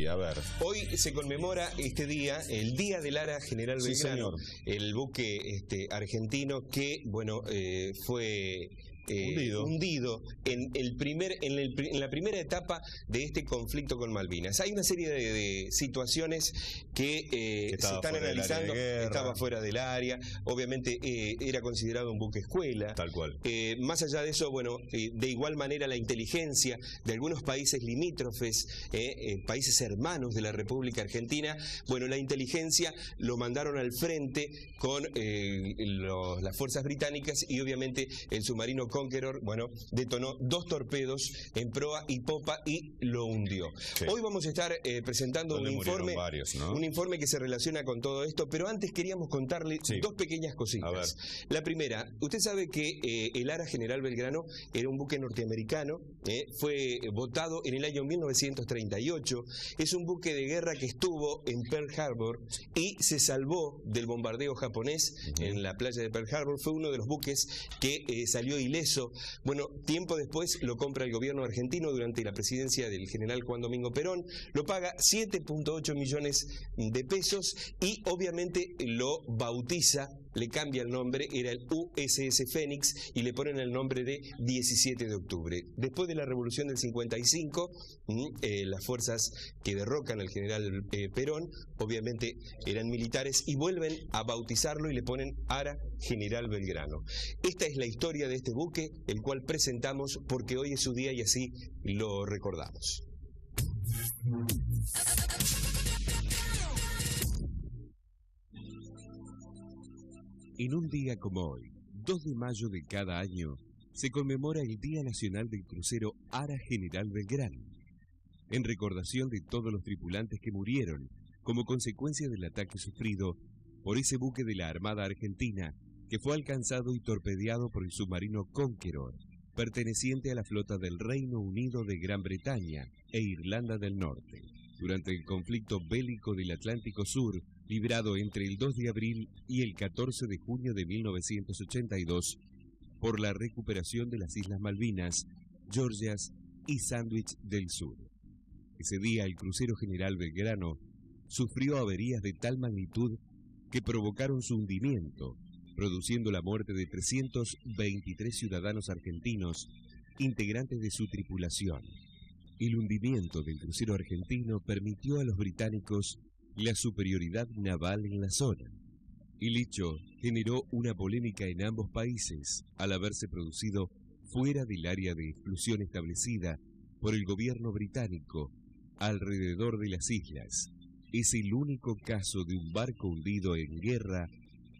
hoy? A ver. Hoy se conmemora este día, el Día del Ara General Belgrano, el buque argentino que, bueno, fue hundido en la primera etapa de este conflicto con Malvinas. Hay una serie de situaciones que se están analizando. Estaba fuera del área, obviamente era considerado un buque escuela. Tal cual. Más allá de eso, bueno, de igual manera la inteligencia de algunos países limítrofes, países hermanos de la República Argentina, bueno, la inteligencia lo mandaron al frente con las fuerzas británicas, y obviamente el submarino Conqueror, bueno, detonó 2 torpedos en proa y popa y lo hundió. Sí. Hoy vamos a estar presentando un informe, varios, ¿no? Un informe que se relaciona con todo esto, pero antes queríamos contarle 2 pequeñas cositas. La primera, usted sabe que el Ara General Belgrano era un buque norteamericano, fue votado en el año 1938, es un buque de guerra que estuvo en Pearl Harbor y se salvó del bombardeo japonés en la playa de Pearl Harbor. Fue uno de los buques que salió ileso. Bueno, tiempo después lo compra el gobierno argentino durante la presidencia del general Juan Domingo Perón, lo paga 7.8 millones de pesos y obviamente lo bautiza, le cambia el nombre, era el USS Fénix, y le ponen el nombre de 17 de octubre. Después de la revolución del 55, las fuerzas que derrocan al general Perón, obviamente eran militares, y vuelven a bautizarlo y le ponen Ara General Belgrano. Esta es la historia de este buque, el cual presentamos porque hoy es su día y así lo recordamos. En un día como hoy, 2 de mayo de cada año, se conmemora el Día Nacional del Crucero Ara General Belgrano, en recordación de todos los tripulantes que murieron como consecuencia del ataque sufrido por ese buque de la Armada Argentina que fue alcanzado y torpedeado por el submarino Conqueror, perteneciente a la flota del Reino Unido de Gran Bretaña e Irlanda del Norte, durante el conflicto bélico del Atlántico Sur, librado entre el 2 de abril y el 14 de junio de 1982, por la recuperación de las Islas Malvinas, Georgias y Sandwich del Sur. Ese día el crucero General Belgrano sufrió averías de tal magnitud que provocaron su hundimiento, produciendo la muerte de 323 ciudadanos argentinos, integrantes de su tripulación. El hundimiento del crucero argentino permitió a los británicos la superioridad naval en la zona. El hecho generó una polémica en ambos países al haberse producido fuera del área de exclusión establecida por el gobierno británico alrededor de las islas. Es el único caso de un barco hundido en guerra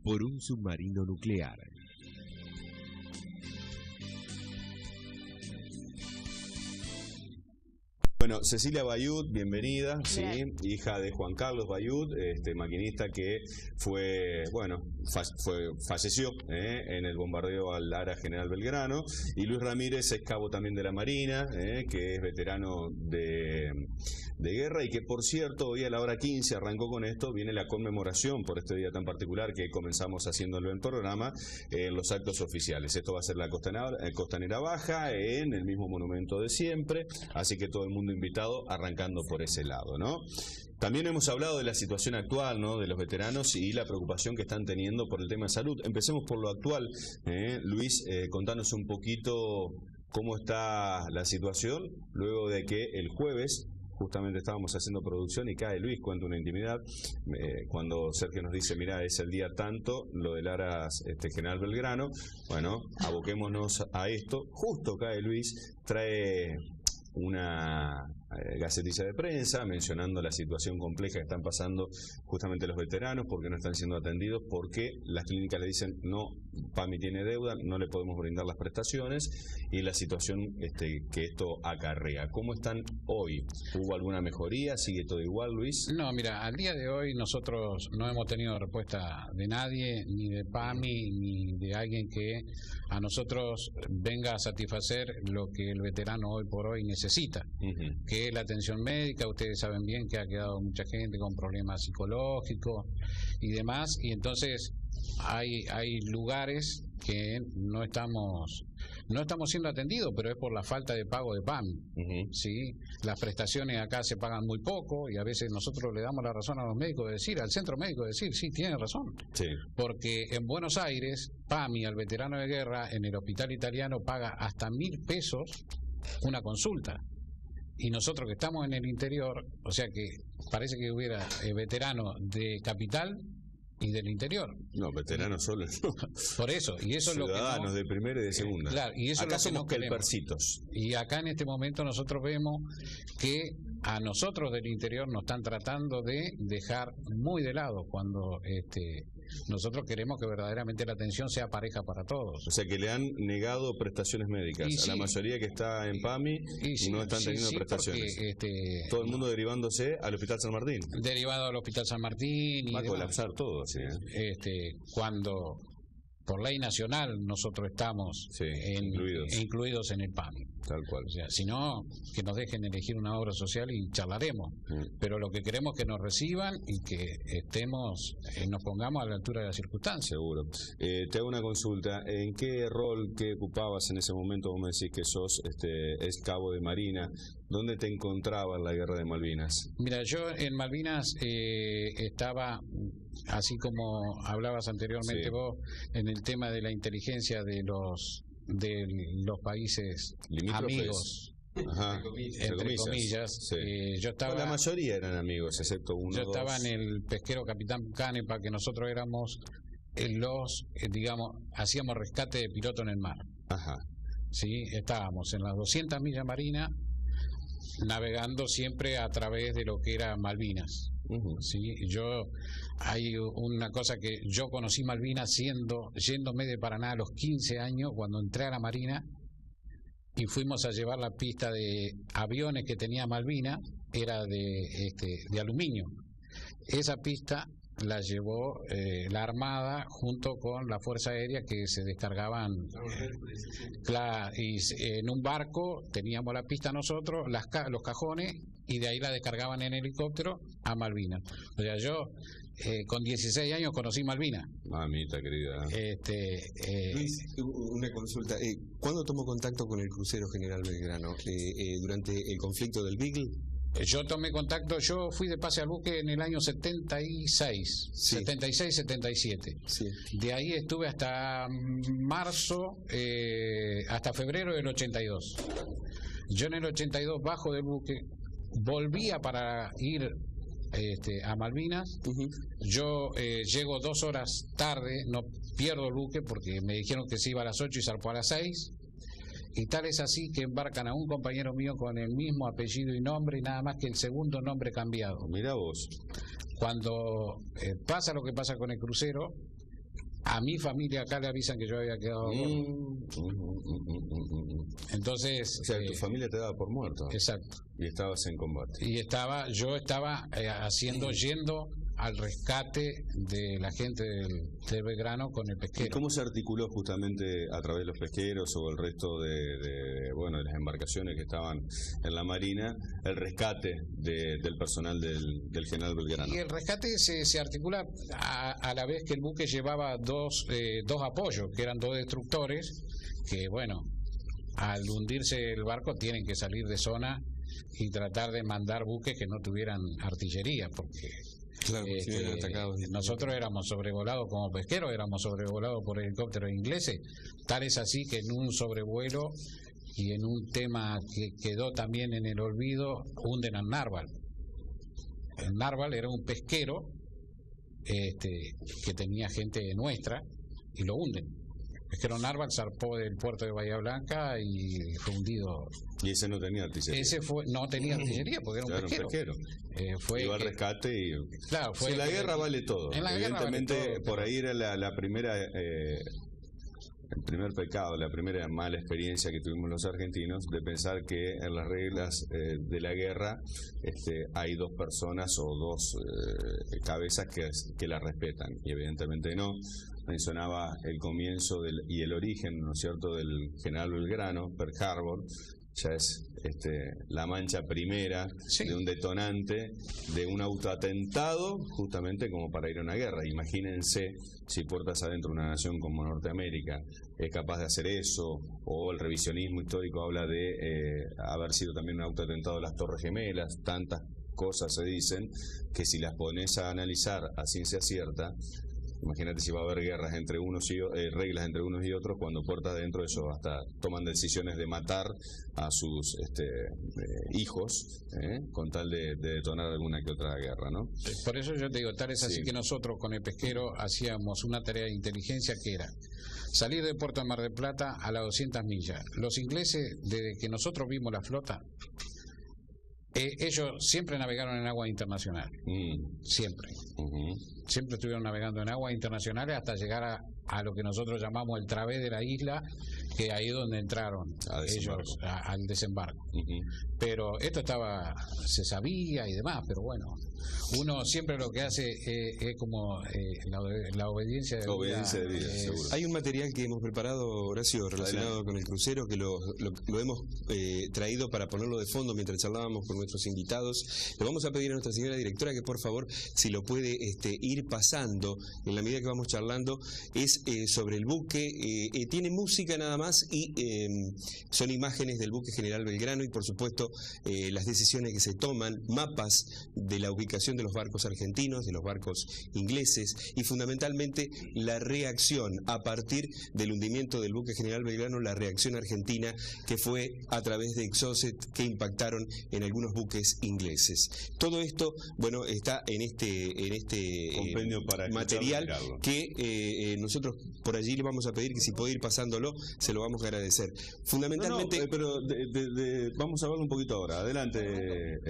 por un submarino nuclear. Bueno, Cecilia Bayud, bienvenida, sí, hija de Juan Carlos Bayud, maquinista que falleció en el bombardeo al Ara General Belgrano, y Luis Ramírez es cabo también de la Marina, que es veterano de guerra, y que por cierto hoy a la hora 15 arrancó con esto, viene la conmemoración por este día tan particular que comenzamos haciéndolo en programa, en los actos oficiales. Esto va a ser la Costanera Baja, en el mismo monumento de siempre, así que todo el mundo invitado, arrancando por ese lado, ¿no? También hemos hablado de la situación actual, ¿no?, de los veteranos y la preocupación que están teniendo por el tema de salud. Empecemos por lo actual. Luis, contanos un poquito cómo está la situación luego de que el jueves justamente estábamos haciendo producción y cae Luis, cuenta una intimidad, cuando Sergio nos dice, mira, es el día tanto, lo del Ara General Belgrano, bueno, aboquémonos a esto. Justo cae Luis, trae una gacetilla de prensa mencionando la situación compleja que están pasando justamente los veteranos, porque no están siendo atendidos, porque las clínicas le dicen, no, PAMI tiene deuda, no le podemos brindar las prestaciones, y la situación que esto acarrea. ¿Cómo están hoy? ¿Hubo alguna mejoría? ¿Sigue todo igual, Luis? No, mira, al día de hoy nosotros no hemos tenido respuesta de nadie, ni de PAMI, ni de alguien que a nosotros venga a satisfacer lo que el veterano hoy por hoy necesita, que es la atención médica. Ustedes saben bien que ha quedado mucha gente con problemas psicológicos y demás, y entonces hay lugares que no estamos no estamos siendo atendidos, pero es por la falta de pago de PAMI. ¿Sí? Las prestaciones acá se pagan muy poco y a veces nosotros le damos la razón a los médicos de decir, al centro médico de decir, sí, tiene razón. Sí. Porque en Buenos Aires, PAMI al veterano de guerra en el hospital italiano paga hasta 1.000 pesos una consulta. Y nosotros que estamos en el interior, o sea que parece que hubiera veteranos de capital y del interior. No, veteranos solo. Por eso, y eso es lo que ciudadanos de primera y de segunda. Claro, y eso acá es lo que somos pelpercitos. Y acá en este momento nosotros vemos que a nosotros del interior nos están tratando de dejar muy de lado cuando nosotros queremos que verdaderamente la atención sea pareja para todos. O sea que le han negado prestaciones médicas a la mayoría que está en PAMI y no están teniendo prestaciones. Porque, todo el mundo derivándose al Hospital San Martín. Derivado al Hospital San Martín. Va a colapsar todo, sí. Cuando por ley nacional nosotros estamos incluidos en el PAMI. Tal cual. O sea, si no, que nos dejen elegir una obra social y charlaremos. Pero lo que queremos es que nos reciban y que nos pongamos a la altura de las circunstancias. Seguro. Te hago una consulta. ¿En qué rol que ocupabas en ese momento? Vos me decís que sos ex cabo de Marina. ¿Dónde te encontrabas en la guerra de Malvinas? Mira, yo en Malvinas estaba, así como hablabas anteriormente vos, en el tema de la inteligencia de los países amigos. Ajá, entre comillas. Sí. Yo estaba, la mayoría eran amigos, excepto uno. Yo estaba en el pesquero Capitán Canepa, que nosotros éramos digamos, hacíamos rescate de piloto en el mar. Ajá. Sí, estábamos en las 200 millas marinas, navegando siempre a través de lo que era Malvinas. Sí, hay una cosa que yo conocí Malvinas yéndome de Paraná a los 15 años cuando entré a la Marina y fuimos a llevar la pista de aviones que tenía Malvinas, era de aluminio. Esa pista la llevó la Armada junto con la Fuerza Aérea, que se descargaban y en un barco teníamos la pista nosotros, los cajones, y de ahí la descargaban en helicóptero a Malvinas. O sea, yo con 16 años conocí Malvinas. Mamita querida. Luis, una consulta. ¿Cuándo tomó contacto con el crucero General Belgrano? ¿Durante el conflicto del Beagle? Yo tomé contacto, yo fui de pase al buque en el año 76, sí. 76-77. Sí. De ahí estuve hasta marzo, hasta febrero del 82. Yo en el 82 bajo del buque, volvía para ir a Malvinas. Yo llego 2 horas tarde, no pierdo el buque porque me dijeron que se iba a las 8 y zarpó a las 6. Y tal es así que embarcan a un compañero mío con el mismo apellido y nombre, y nada más que el segundo nombre cambiado. Mira vos. Cuando pasa lo que pasa con el crucero, a mi familia acá le avisan que yo había quedado Entonces, o sea, tu familia te daba por muerto. Exacto. Y estabas en combate. Y yo estaba yendo al rescate de la gente del Belgrano con el pesquero. ¿Y cómo se articuló justamente a través de los pesqueros o el resto de las embarcaciones que estaban en la Marina, el rescate del personal del General Belgrano? Y el rescate se articula a la vez que el buque llevaba dos apoyos, que eran 2 destructores, que bueno, al hundirse el barco tienen que salir de zona y tratar de mandar buques que no tuvieran artillería, porque claro, nosotros éramos sobrevolados como pesqueros, éramos sobrevolados por helicópteros ingleses. Tal es así que en un sobrevuelo y en un tema que quedó también en el olvido, hunden al Narval. El Narval era un pesquero que tenía gente nuestra y lo hunden. El pesquero Narval zarpó del puerto de Bahía Blanca y fue hundido. Y ese no tenía artillería. No tenía artillería porque era un pesquero. Iba al rescate y... Claro, en la guerra vale todo. Evidentemente, vale todo. Por ahí era la primera... el primer pecado, la primera mala experiencia que tuvimos los argentinos de pensar que en las reglas de la guerra hay 2 personas o 2 cabezas que la respetan, y evidentemente no. Mencionaba el comienzo y el origen, ¿no es cierto?, del General Belgrano, Pearl Harbor, ya es la mancha primera Sí. de un detonante de un autoatentado justamente como para ir a una guerra. Imagínense si puertas adentro una nación como Norteamérica es capaz de hacer eso, o el revisionismo histórico habla de haber sido también un autoatentado de las Torres Gemelas. Tantas cosas se dicen que si las pones a analizar a ciencia cierta, imagínate si va a haber guerras entre unos y reglas entre unos y otros, cuando puertas adentro de eso hasta toman decisiones de matar a sus hijos con tal de detonar alguna que otra guerra, ¿no? Por eso yo te digo, tal es así Sí. que nosotros con el pesquero hacíamos una tarea de inteligencia que era salir de Puerto de Mar del Plata a las 200 millas. Los ingleses, desde que nosotros vimos la flota, ellos siempre navegaron en aguas internacionales, siempre. Siempre estuvieron navegando en aguas internacionales hasta llegar a lo que nosotros llamamos el través de la isla, que ahí es donde entraron ellos al desembarco. Pero esto se sabía y demás, pero bueno, uno siempre lo que hace es como la obediencia de vida. Seguro. Hay un material que hemos preparado, Horacio, relacionado con el crucero, que lo hemos traído para ponerlo de fondo mientras charlábamos con nuestros invitados. Le vamos a pedir a nuestra señora directora que por favor, si lo puede ir pasando en la medida que vamos charlando. Es sobre el buque, tiene música nada más y son imágenes del buque General Belgrano y por supuesto las decisiones que se toman, mapas de la ubicación de los barcos argentinos, de los barcos ingleses y fundamentalmente la reacción a partir del hundimiento del buque General Belgrano, la reacción argentina que fue a través de Exocet que impactaron en algunos buques ingleses. Todo esto, bueno, está en este compendio para material que nosotros por allí le vamos a pedir que si puede ir pasándolo, se lo vamos a agradecer. Fundamentalmente... pero vamos a verlo un poquito ahora. Adelante.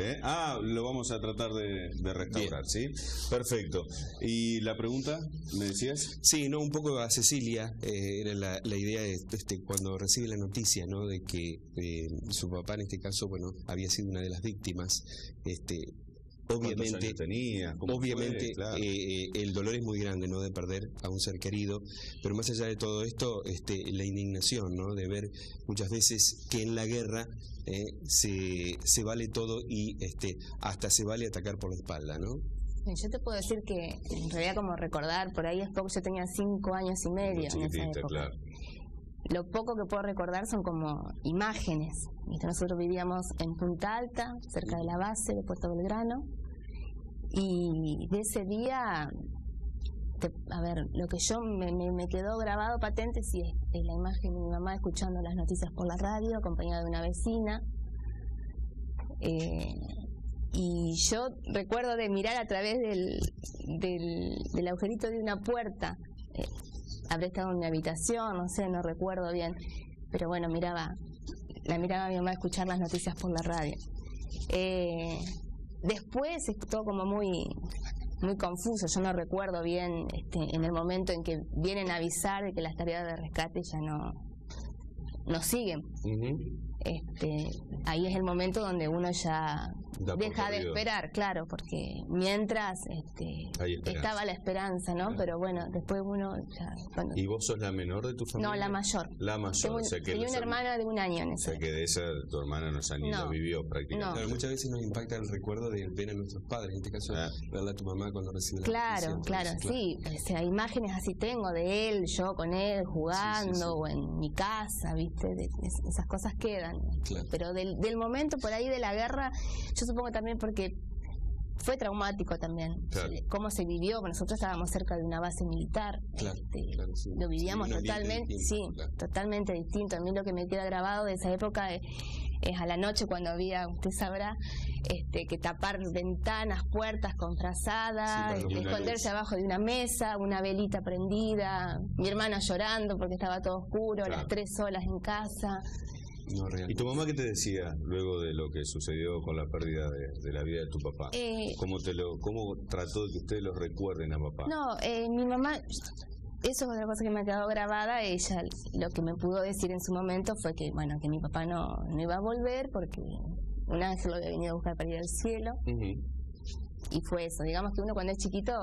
Lo vamos a tratar de restaurar, ¿sí? Perfecto. ¿Y la pregunta, me decías? Sí, no, un poco a Cecilia, era la idea de cuando recibe la noticia, ¿no? De que su papá en este caso, bueno, había sido una de las víctimas, obviamente claro. El dolor es muy grande, ¿no? De perder a un ser querido, pero más allá de todo esto, la indignación, ¿no? De ver muchas veces que en la guerra se vale todo y hasta se vale atacar por la espalda, ¿no? Yo te puedo decir que en realidad como recordar, por ahí es poco, yo tenía 5 años y medio en esa época. Claro. Lo poco que puedo recordar son como imágenes. Nosotros vivíamos en Punta Alta, cerca de la base de Puerto Belgrano, y de ese día, a ver, lo que yo me quedó grabado patente sí es la imagen de mi mamá escuchando las noticias por la radio, acompañada de una vecina. Y yo recuerdo de mirar a través del agujerito de una puerta. Habré estado en mi habitación, no sé, no recuerdo bien, pero bueno, la miraba a mi mamá a escuchar las noticias por la radio. Después es todo como muy confuso, yo no recuerdo bien en el momento en que vienen a avisar de que las tareas de rescate ya no siguen. Ahí es el momento donde uno ya deja de esperar, claro, porque mientras estaba la esperanza, ¿no? Pero bueno, después uno ya... ¿Y vos sos la menor de tu familia? No, la mayor. La mayor, o sea que... Tenía una hermana de 1 año en ese. O sea que de esa tu hermana ni lo vivió prácticamente. No. Claro, muchas veces nos impacta el recuerdo de ver a nuestros padres, en este caso verla a tu mamá cuando recibe la noticia. Claro, sí. O sea, imágenes así tengo de él, yo con él jugando, o en mi casa, ¿viste? Esas cosas quedan. Claro. Pero del momento por ahí de la guerra, yo supongo también porque fue traumático también. Claro. Cómo se vivió, nosotros estábamos cerca de una base militar. Claro, sí. Lo vivíamos totalmente, claro. Totalmente distinto. A mí lo que me queda grabado de esa época es a la noche cuando había, usted sabrá, que tapar ventanas, puertas con frazada, esconderse abajo de una mesa, una velita prendida, mi hermana llorando porque estaba todo oscuro, las 3 solas en casa. No, ¿Y tu mamá qué te decía luego de lo que sucedió con la pérdida de la vida de tu papá? ¿Cómo trató de que ustedes lo recuerden a papá? No, mi mamá, eso es otra cosa que me ha quedado grabada. Ella lo que me pudo decir en su momento fue que que mi papá no iba a volver porque un ángel lo había venido a buscar para ir al cielo. Y fue eso, digamos que uno cuando es chiquito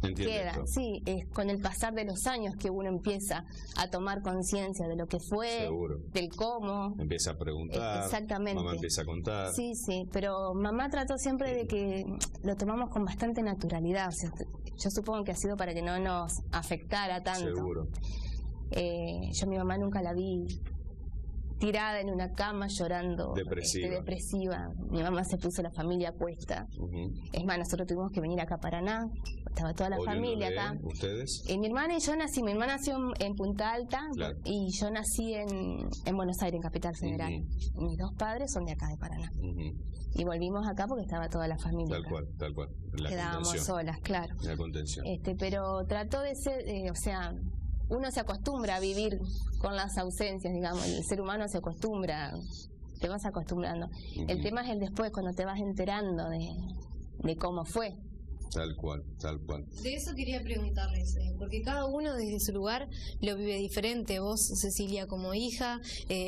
Entiendo queda. esto. Sí, es con el pasar de los años que uno empieza a tomar conciencia de lo que fue, Seguro. del cómo. Empieza a preguntar, Exactamente. mamá empieza a contar. Sí, sí, pero mamá trató siempre de que lo tomamos con bastante naturalidad. O sea, yo supongo que ha sido para que no nos afectara tanto. Seguro. Yo a mi mamá nunca la vi tirada en una cama llorando, depresiva. Mi mamá se puso la familia a cuesta. Es más, nosotros tuvimos que venir acá a Paraná, estaba toda la familia acá. ¿Ustedes? Mi hermana y yo nací, mi hermana nació en Punta Alta, Claro. y yo nací en Buenos Aires, en Capital Federal. Mis dos padres son de acá, de Paraná. Y volvimos acá porque estaba toda la familia. Tal cual. La Quedábamos contención. solas, claro. La contención. Pero trató de ser, o sea, uno se acostumbra a vivir con las ausencias, digamos, y el ser humano se acostumbra, te vas acostumbrando. El tema es el después, cuando te vas enterando de cómo fue. Tal cual. De eso quería preguntarles, porque cada uno desde su lugar lo vive diferente. Vos, Cecilia, como hija,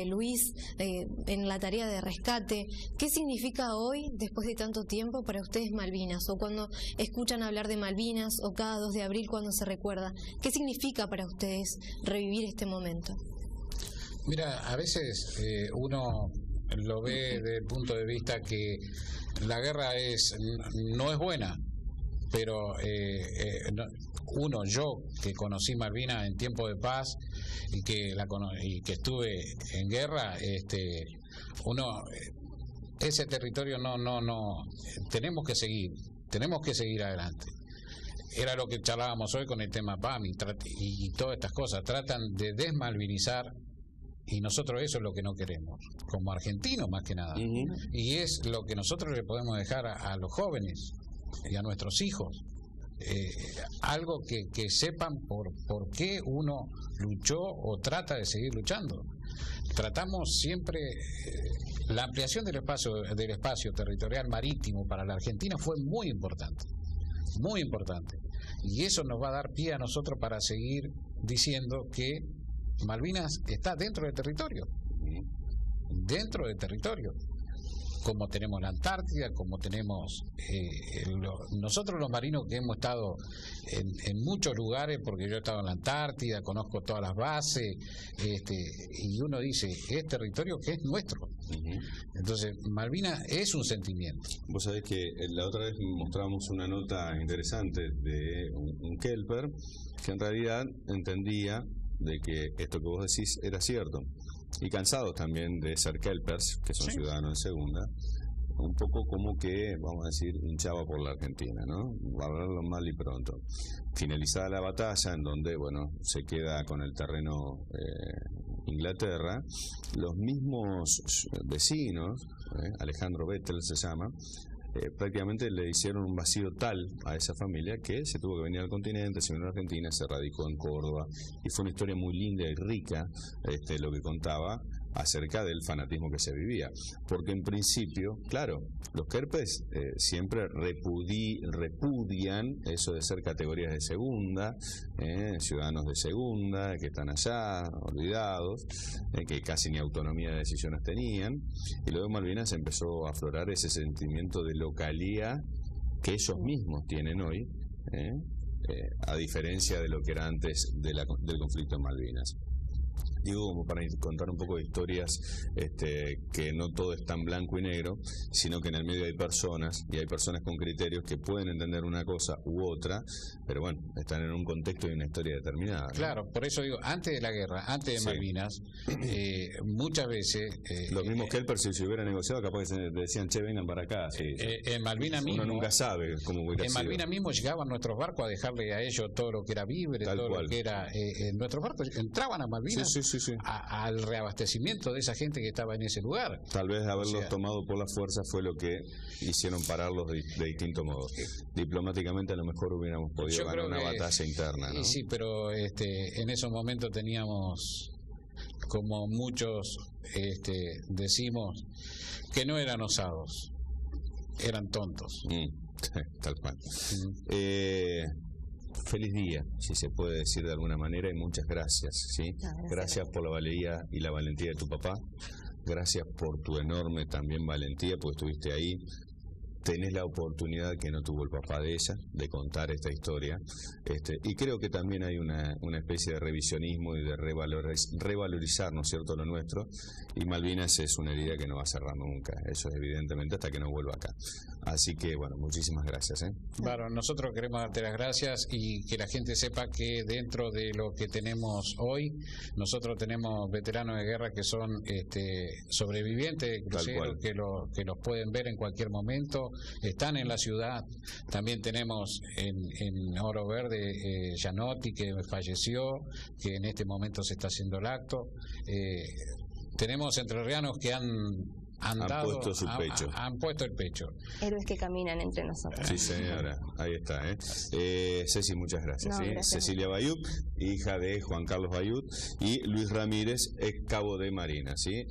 Luis, en la tarea de rescate. ¿Qué significa hoy, después de tanto tiempo, para ustedes Malvinas? O cuando escuchan hablar de Malvinas, o cada 2 de abril cuando se recuerda. ¿Qué significa para ustedes revivir este momento? Mira, a veces uno lo ve desde el punto de vista que la guerra no es buena. Pero yo que conocí Malvinas en tiempo de paz y que estuve en guerra, ese territorio no tenemos que seguir adelante. Era lo que charlábamos hoy con el tema PAMI y todas estas cosas, tratan de desmalvinizar. Y nosotros eso es lo que no queremos, como argentinos más que nada. Y es lo que nosotros le podemos dejar a los jóvenes y a nuestros hijos, algo que sepan por qué uno luchó o trata de seguir luchando. Tratamos siempre la ampliación del espacio territorial marítimo para la Argentina fue muy importante, y eso nos va a dar pie a nosotros para seguir diciendo que Malvinas está dentro del territorio, como tenemos la Antártida, como tenemos nosotros los marinos que hemos estado en muchos lugares, porque yo he estado en la Antártida, conozco todas las bases, y uno dice, es territorio que es nuestro. Entonces, Malvinas es un sentimiento. Vos sabés que la otra vez mostrábamos una nota interesante de un kelper que en realidad entendía de que esto que vos decís era cierto. Y cansados también de ser kelpers, que son ciudadanos de segunda, un poco como que, vamos a decir, hinchaba por la Argentina, ¿no? Va a hablarlo mal y pronto. Finalizada la batalla, en donde, bueno, se queda con el terreno Inglaterra, los mismos vecinos, Alejandro Bettel se llama, prácticamente le hicieron un vacío tal a esa familia que se tuvo que venir al continente, se vino a Argentina, se radicó en Córdoba, y fue una historia muy linda y rica lo que contaba acerca del fanatismo que se vivía, porque en principio, claro, los kelpers siempre repudian eso de ser categorías de segunda, ciudadanos de segunda, que están allá, olvidados, que casi ni autonomía de decisiones tenían, y luego en Malvinas empezó a aflorar ese sentimiento de localía que ellos mismos tienen hoy, a diferencia de lo que era antes del conflicto en Malvinas. Digo, como para contar un poco de historias, que no todo es tan blanco y negro, sino que en el medio hay personas, y hay personas con criterios que pueden entender una cosa u otra, pero bueno, están en un contexto y una historia determinada, ¿no? Claro, por eso digo, antes de la guerra, antes de Malvinas, muchas veces... los mismos kelpers, si se hubieran negociado, capaz que decían, che, vengan para acá. En Malvinas mismo... Uno nunca sabe cómo hubiera sido. En Malvinas mismo llegaban nuestros barcos a dejarle a ellos todo lo que era víveres, todo lo que era... nuestros barcos entraban a Malvinas al reabastecimiento de esa gente que estaba en ese lugar. Tal vez haberlos tomado por la fuerza fue lo que hicieron pararlos de distinto modo. Diplomáticamente a lo mejor hubiéramos podido ganar una batalla interna, ¿no? Sí, pero en esos momentos teníamos, como muchos decimos, que no eran osados, eran tontos. Tal cual. Feliz día, si se puede decir de alguna manera, y muchas gracias, ¿sí? Gracias por la valentía y la valentía de tu papá, gracias por tu enorme también valentía, porque estuviste ahí tenés la oportunidad que no tuvo el papá de ella, de contar esta historia, y creo que también hay una especie de revisionismo y de revalorizar, ¿no es cierto?, lo nuestro, y Malvinas es una herida que no va a cerrar nunca, eso es evidentemente hasta que no vuelva acá. Así que, bueno, muchísimas gracias. Bueno, nosotros queremos darte las gracias y que la gente sepa que dentro de lo que tenemos hoy, nosotros tenemos veteranos de guerra que son sobrevivientes de crucero, que los pueden ver en cualquier momento, están en la ciudad. También tenemos en Oro Verde Gianotti, que falleció, que en este momento se está haciendo el acto. Tenemos entrerrianos que han puesto su pecho. Han puesto el pecho. Héroes que caminan entre nosotros. Sí, señora, ahí está. Ceci, muchas gracias. No, gracias. Cecilia Bayut, hija de Juan Carlos Bayut, y Luis Ramírez, ex cabo de Marina. ¿sí?